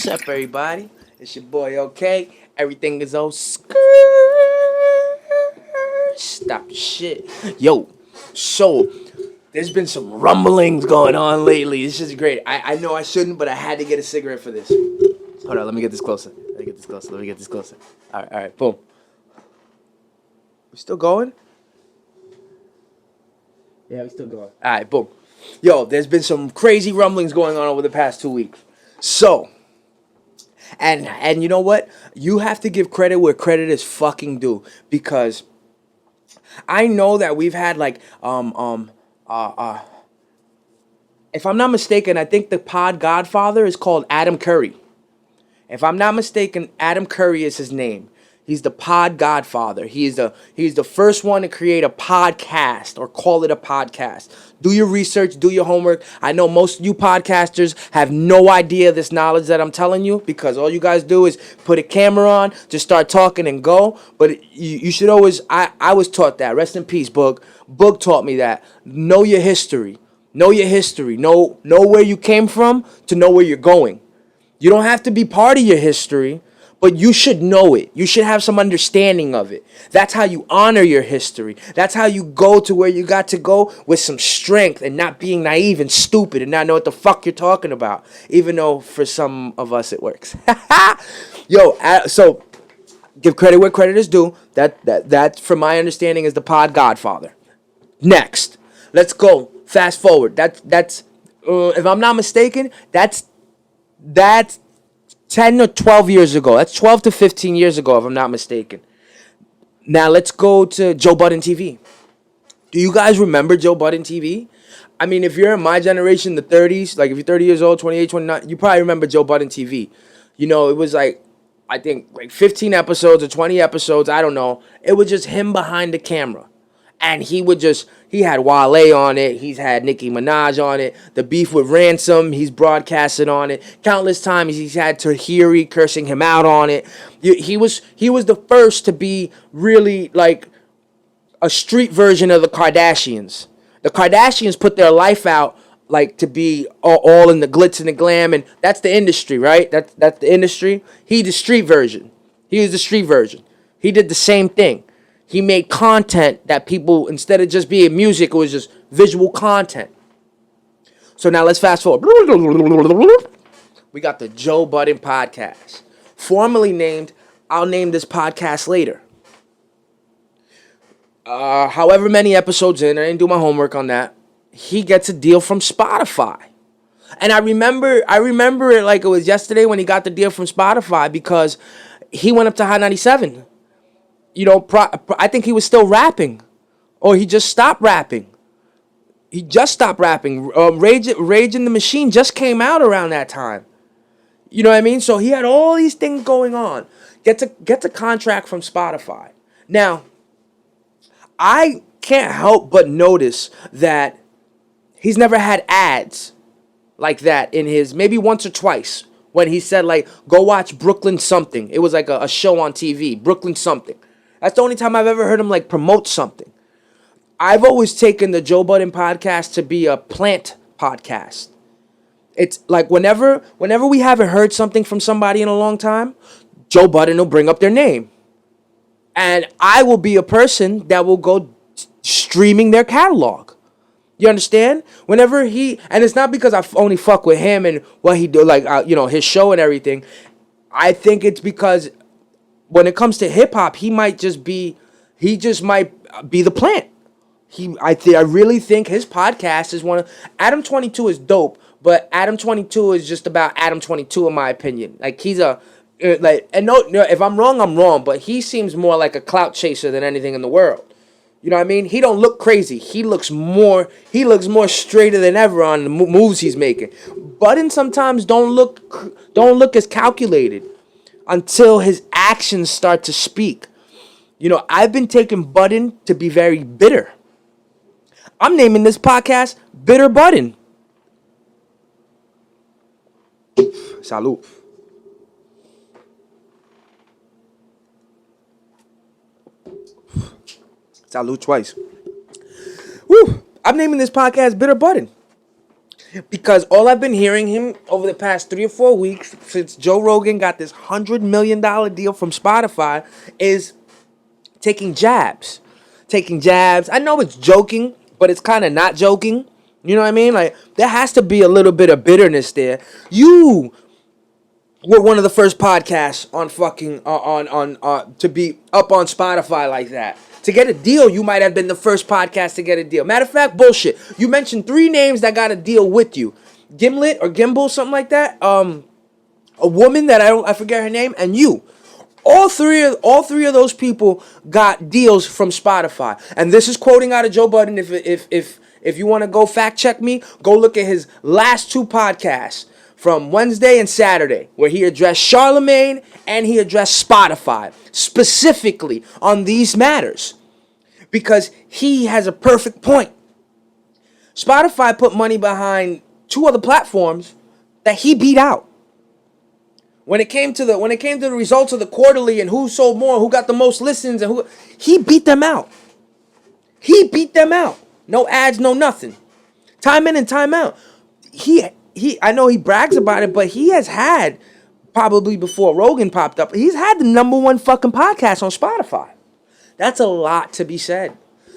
What's up, everybody? It's your boy, OK. Everything is all Stop shit. Yo, so there's been some rumblings going on lately. This is great. I know I shouldn't, but I had to get a cigarette for this. Hold on, let me get this closer. Let me get this closer. All right, boom. We still going? Yeah, we still going. All right, boom. Yo, there's been some crazy rumblings going on over the past 2 weeks. So, and you know what? You have to give credit where credit is fucking due, because I know that we've had if I'm not mistaken, I think the pod godfather is called Adam Curry. If I'm not mistaken, Adam Curry is his name. He's the pod godfather. He's the first one to create a podcast, or call it a podcast. Do your research, do your homework. I know most of you podcasters have no idea this knowledge that I'm telling you, because all you guys do is put a camera on, just start talking and go. But you should always, I was taught that. Rest in peace, Boog. Boog taught me that. Know your history. Know your history. Know where you came from to know where you're going. You don't have to be part of your history, but you should know it. You should have some understanding of it. That's how you honor your history. That's how you go to where you got to go, with some strength and not being naive and stupid and not know what the fuck you're talking about. Even though for some of us it works. Yo, so give credit where credit is due. That from my understanding is the pod godfather. Next, let's go. Fast forward. That's if I'm not mistaken, that's 10 or 12 years ago. That's 12 to 15 years ago, if I'm not mistaken. Now, let's go to Joe Budden TV. Do you guys remember Joe Budden TV? I mean, if you're in my generation, the 30s, like if you're 30 years old, 28, 29, you probably remember Joe Budden TV. You know, it was like, I think, like 15 episodes or 20 episodes, I don't know. It was just him behind the camera. And he had Wale on it. He's had Nicki Minaj on it. The beef with Ransom, he's broadcasted on it. Countless times he's had Tahiri cursing him out on it. He was the first to be really like a street version of the Kardashians. The Kardashians put their life out like to be all in the glitz and the glam, and that's the industry, right? That's the industry. He's the street version. He was the street version. He did the same thing. He made content that people, instead of just being music, it was just visual content. So now let's fast forward. We got the Joe Budden Podcast. Formerly named, I'll name this podcast later. However many episodes in, I didn't do my homework on that. He gets a deal from Spotify. And I remember it like it was yesterday when he got the deal from Spotify, because he went up to Hot 97. You know, I think he was still rapping, or he just stopped rapping. Rage in the Machine just came out around that time. You know what I mean? So he had all these things going on. Gets a contract from Spotify. Now, I can't help but notice that he's never had ads like that in his, maybe once or twice, when he said, like, go watch Brooklyn something. It was like a show on TV, Brooklyn something. That's the only time I've ever heard him like promote something. I've always taken the Joe Budden Podcast to be a plant podcast. It's like whenever we haven't heard something from somebody in a long time, Joe Budden will bring up their name. And I will be a person that will go streaming their catalog. You understand? Whenever and it's not because I only fuck with him and what he do, like, his show and everything. I think it's because when it comes to hip hop, he just might be the plant. I really think his podcast is Adam 22 is dope, but Adam 22 is just about Adam 22 in my opinion. Like, he's if I'm wrong, I'm wrong, but he seems more like a clout chaser than anything in the world. You know what I mean? He don't look crazy. He looks more straighter than ever on the moves he's making. Budden sometimes don't look as calculated until his actions start to speak. You know, I've been taking Budden to be very bitter. I'm naming this podcast Bitter Budden. Salud. Salud twice. Woo! I'm naming this podcast Bitter Budden. Because all I've been hearing him over the past 3 or 4 weeks since Joe Rogan got this $100 million deal from Spotify is taking jabs. Taking jabs. I know it's joking, but it's kind of not joking. You know what I mean? Like, there has to be a little bit of bitterness there. You were one of the first podcasts on fucking to be up on Spotify like that. To get a deal, you might have been the first podcast to get a deal. Matter of fact, bullshit. You mentioned 3 names that got a deal with you. Gimlet or Gimbal, something like that. A woman that I forget her name, and you. All three of those people got deals from Spotify. And this is quoting out of Joe Budden. If you want to go fact check me, go look at his last 2 podcasts from Wednesday and Saturday, where he addressed Charlemagne and he addressed Spotify specifically on these matters, because he has a perfect point. Spotify put money behind 2 other platforms that he beat out. When it came to the results of the quarterly and who sold more, who got the most listens, and who, he beat them out. He beat them out. No ads, no nothing. Time in and time out. I know he brags about it, but he has had, probably before Rogan popped up, he's had the #1 fucking podcast on Spotify. That's a lot to be said.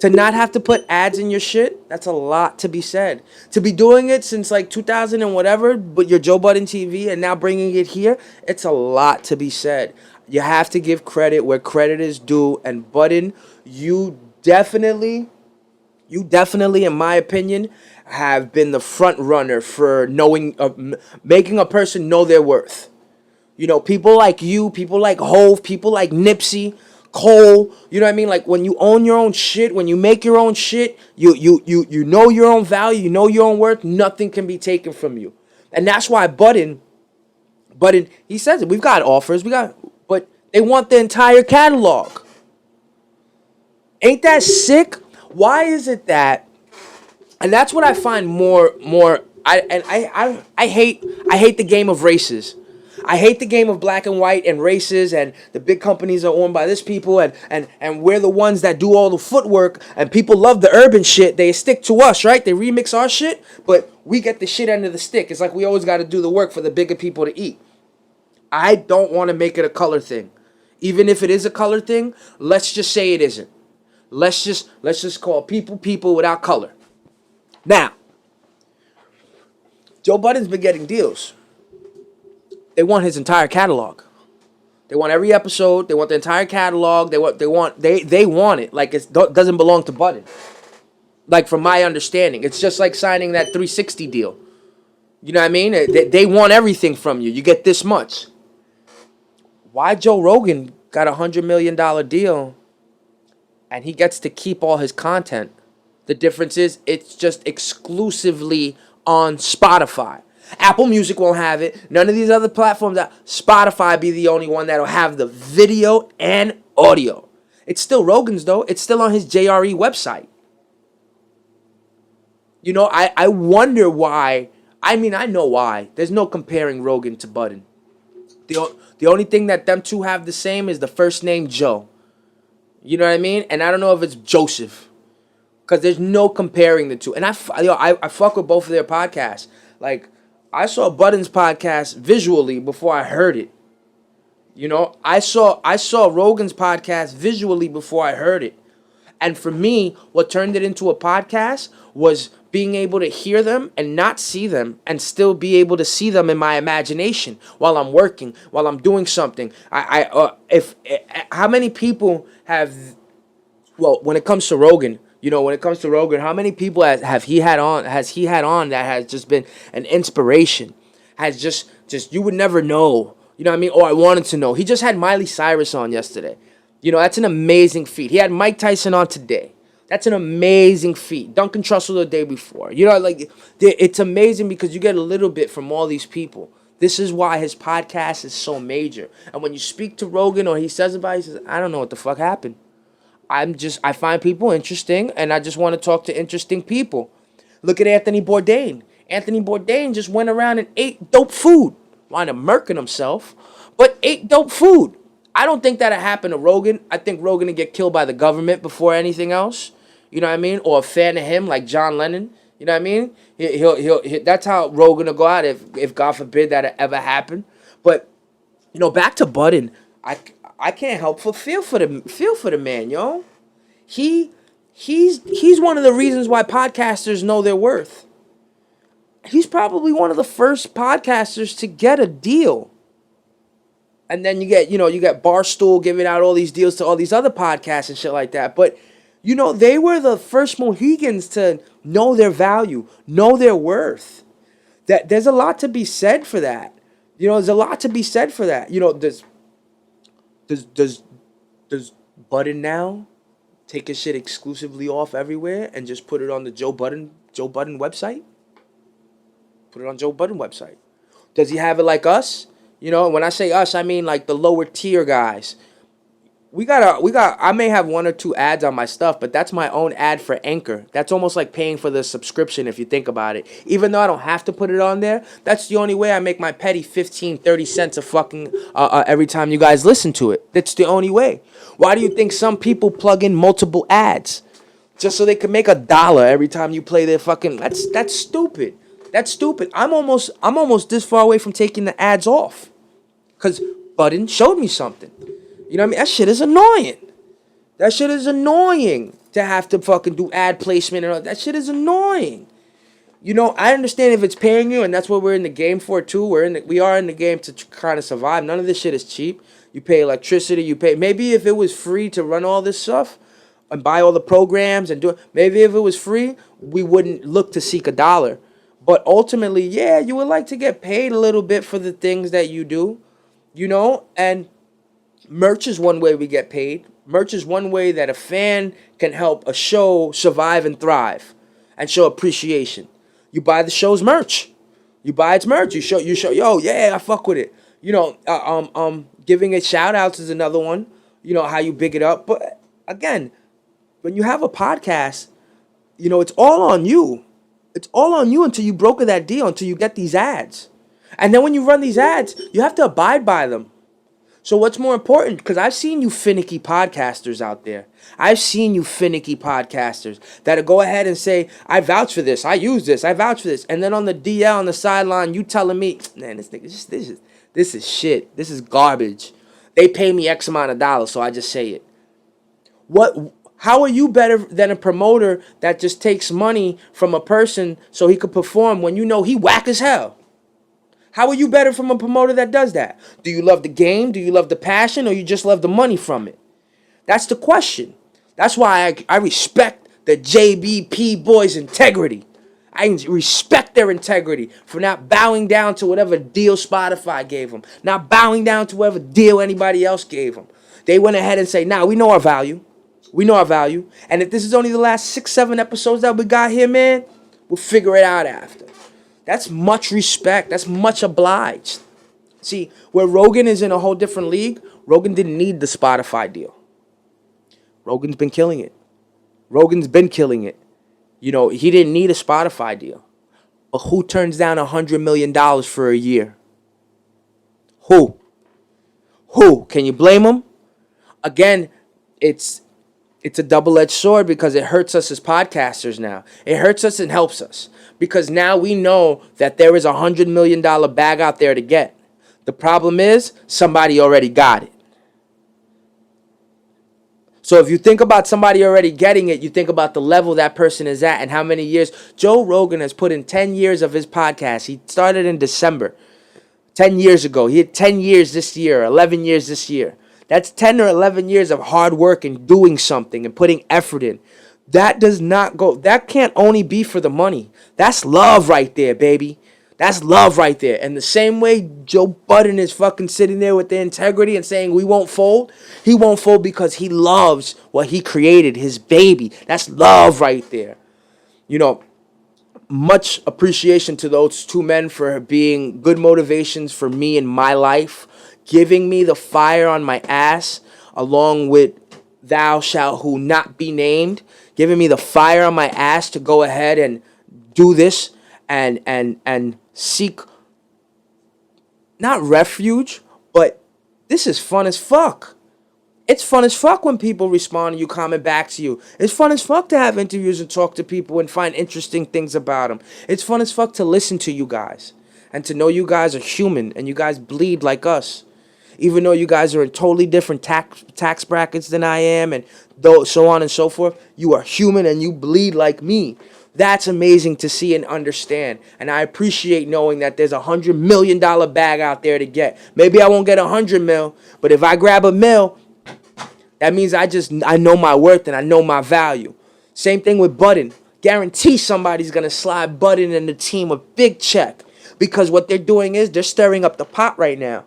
To not have to put ads in your shit, that's a lot to be said. To be doing it since like 2000 and whatever, but you're Joe Budden TV and now bringing it here, it's a lot to be said. You have to give credit where credit is due. And Budden, you definitely, in my opinion, have been the front runner for making a person know their worth. You know, people like you, people like Hove, people like Nipsey, Cole, you know what I mean? Like, when you own your own shit, when you make your own shit, you know your own value, you know your own worth, nothing can be taken from you. And that's why Budden, he says it, we've got offers, but they want the entire catalog. Ain't that sick? Why is it that, and that's what I find more, I hate the game of races. I hate the game of black and white and races, and the big companies are owned by this people, and we're the ones that do all the footwork, and people love the urban shit. They stick to us, right? They remix our shit, but we get the shit end of the stick. It's like we always got to do the work for the bigger people to eat. I don't want to make it a color thing. Even if it is a color thing, let's just say it isn't. Let's just call people without color. Now, Joe Budden's been getting deals. They want his entire catalog. They want every episode. They want the entire catalog. They want it like it doesn't belong to Budden. Like, from my understanding, it's just like signing that 360 deal. You know what I mean? They want everything from you. You get this much. Why Joe Rogan got $100 million deal and he gets to keep all his content? The difference is it's just exclusively on Spotify. Apple Music won't have it. None of these other platforms. Spotify be the only one that'll have the video and audio. It's still Rogan's, though. It's still on his JRE website. You know, I wonder why. I mean, I know why. There's no comparing Rogan to Budden. The only thing that them two have the same is the first name Joe. You know what I mean? And I don't know if it's Joseph, because there's no comparing the two. And I fuck with both of their podcasts. Like, I saw Budden's podcast visually before I heard it. You know, I saw Rogan's podcast visually before I heard it. And for me, what turned it into a podcast was being able to hear them and not see them, and still be able to see them in my imagination while I'm working, while I'm doing something. How many people have, well, when it comes to Rogan, you know, how many people has he had on that has just been an inspiration? Has just you would never know. You know what I mean? Or I wanted to know. He just had Miley Cyrus on yesterday. You know, that's an amazing feat. He had Mike Tyson on today. That's an amazing feat. Duncan Trussell the day before. You know, like, it's amazing because you get a little bit from all these people. This is why his podcast is so major. And when you speak to Rogan or he says about it, he says, I don't know what the fuck happened. I find people interesting, and I just want to talk to interesting people. Look at Anthony Bourdain. Anthony Bourdain just went around and ate dope food. Wound up murking himself, but ate dope food. I don't think that'll happen to Rogan. I think Rogan will get killed by the government before anything else. You know what I mean? Or a fan of him like John Lennon. You know what I mean? That's how Rogan will go out if God forbid that ever happened. But back to Budden, I I can't help but feel for the man, yo. He he's one of the reasons why podcasters know their worth. He's probably one of the first podcasters to get a deal. And then you get Barstool giving out all these deals to all these other podcasts and shit like that. But they were the first Mohegans to know their value, know their worth. That there's a lot to be said for that. There's a lot to be said for that. Does Budden now take his shit exclusively off everywhere and just put it on the Joe Budden website? Put it on Joe Budden website. Does he have it like us? When I say us, I mean like the lower tier guys. I may have one or two ads on my stuff, but that's my own ad for Anchor. That's almost like paying for the subscription if you think about it. Even though I don't have to put it on there, that's the only way I make my petty 15, 30 cents a fucking every time you guys listen to it. That's the only way. Why do you think some people plug in multiple ads? Just so they can make $1 every time you play their fucking... That's stupid. That's stupid. I'm almost this far away from taking the ads off. Because Budden showed me something. You know what I mean? That shit is annoying. That shit is annoying to have to fucking do ad placement and all. That shit is annoying. I understand if it's paying you, and that's what we're in the game for too. We are in the game to kind of survive. None of this shit is cheap. You pay electricity. You pay. Maybe if it was free to run all this stuff and buy all the programs and do it. Maybe if it was free, we wouldn't look to seek $1. But ultimately, yeah, you would like to get paid a little bit for the things that you do. And merch is one way we get paid. Merch is one way that a fan can help a show survive and thrive and show appreciation. You buy the show's merch. You buy its merch. You show, yo, yeah, I fuck with it. Giving it shout outs is another one. How you big it up. But again, when you have a podcast, it's all on you. It's all on you until you broker that deal, until you get these ads. And then when you run these ads, you have to abide by them. So what's more important? Because I've seen you finicky podcasters out there. I've seen you finicky podcasters that'll go ahead and say, I vouch for this. I use this. I vouch for this. And then on the DL on the sideline, you telling me, man, this is shit. This is garbage. They pay me X amount of dollars, so I just say it. How are you better than a promoter that just takes money from a person so he could perform when he whack as hell? How are you better from a promoter that does that? Do you love the game? Do you love the passion? Or you just love the money from it? That's the question. That's why I respect the JBP boys' integrity. I respect their integrity for not bowing down to whatever deal Spotify gave them. Not bowing down to whatever deal anybody else gave them. They went ahead and say, nah, we know our value. We know our value. And if this is only the last 6, 7 episodes that we got here, man, we'll figure it out after. That's much respect. That's much obliged. See, where Rogan is in a whole different league, Rogan didn't need the Spotify deal. Rogan's been killing it. He didn't need a Spotify deal. But who turns down $100 million for a year? Who? Can you blame him? Again, it's a double-edged sword because it hurts us as podcasters now. It hurts us and helps us. Because now we know that there is $100 million bag out there to get. The problem is somebody already got it. So if you think about somebody already getting it, you think about the level that person is at and how many years. Joe Rogan has put in 10 years of his podcast. He started in December, 10 years ago. He had 10 years this year, 11 years this year. That's 10 or 11 years of hard work and doing something and putting effort in. That can't only be for the money. That's love right there, baby. That's love right there. And the same way Joe Budden is fucking sitting there with the integrity and saying we won't fold, he won't fold because he loves what he created, his baby. That's love right there. Much appreciation to those two men for being good motivations for me in my life, giving me the fire on my ass along with thou shalt who not be named, giving me the fire on my ass to go ahead and do this and seek not refuge, but this is fun as fuck. It's fun as fuck when people respond to you, comment back to you. It's fun as fuck to have interviews and talk to people and find interesting things about them. It's fun as fuck to listen to you guys and to know you guys are human and you guys bleed like us. Even though you guys are in totally different tax brackets than I am and so on and so forth, you are human and you bleed like me. That's amazing to see and understand. And I appreciate knowing that there's $100 million bag out there to get. Maybe I won't get 100 mil, but if I grab a mil, that means I know my worth and I know my value. Same thing with Budden. Guarantee somebody's going to slide Budden and the team a big check. Because what they're doing is they're stirring up the pot right now.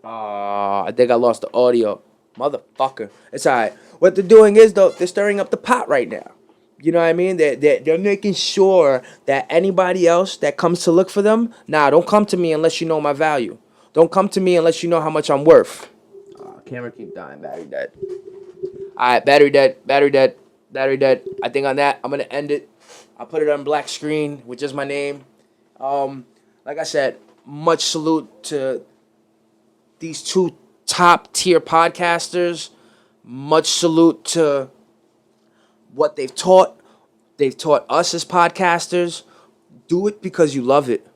I think I lost the audio. Motherfucker. It's alright. What they're doing is, though, they're stirring up the pot right now. You know what I mean? They're making sure that anybody else that comes to look for them, don't come to me unless you know my value. Don't come to me unless you know how much I'm worth. Camera keep dying. Battery dead. Alright, battery dead. I think on that, I'm going to end it. I'll put it on black screen with just my name. Like I said, much salute to these two top tier podcasters. Much salute to what they've taught. They've taught us as podcasters. Do it because you love it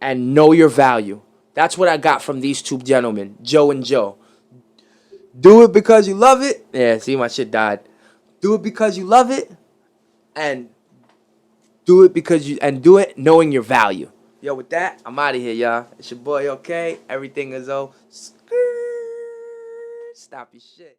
and know your value. That's what I got from these two gentlemen, Joe and Joe. Do it because you love it. Yeah, see, my shit died. Do it because you love it and do it knowing your value. Yo, with that, I'm out of here, y'all. It's your boy, OK. Everything is O. Stop your shit.